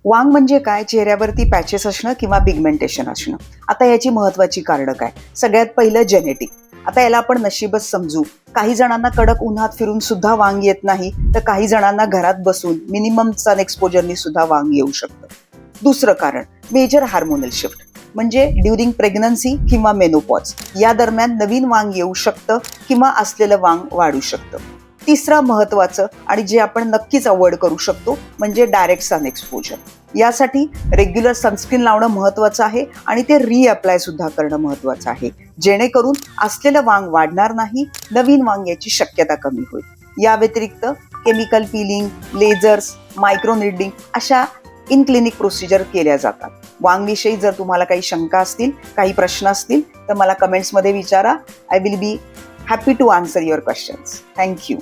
वांग म्हणजे काय? चेहऱ्यावरती पॅचेस असणं किंवा पिगमेंटेशन असणं. आता याची महत्वाची कारणं काय? सगळ्यात पहिलं जेनेटिक. आता याला आपण नशीबच समजू. काही जणांना कडक उन्हात फिरून सुद्धा वांग येत नाही, तर काही जणांना घरात बसून मिनिमम सन एक्सपोजरनी सुद्धा वांग येऊ शकतं. दुसरं कारण मेजर हार्मोनल शिफ्ट, म्हणजे ड्युरिंग प्रेग्नन्सी किंवा मेनोपॉज या दरम्यान नवीन वांग येऊ शकतं किंवा असलेलं वांग वाढू शकतं. तिसरं महत्वाचं आणि जे आपण नक्कीच अवॉइड करू शकतो म्हणजे डायरेक्ट सन एक्सपोजर. यासाठी रेग्युलर सनस्क्रीन लावणं महत्वाचं आहे आणि ते रिअप्लाय सुद्धा करणं महत्वाचं आहे, जेणेकरून असलेलं वांग वाढणार नाही, नवीन वांग याची शक्यता कमी होईल. या व्यतिरिक्त केमिकल पिलिंग, लेझर्स, मायक्रो निडलिंग अशा इन क्लिनिक प्रोसिजर केल्या जातात. वांगविषयी जर तुम्हाला काही शंका असतील, काही प्रश्न असतील तर मला कमेंट्समध्ये विचारा. I will be happy to answer your questions. Thank you.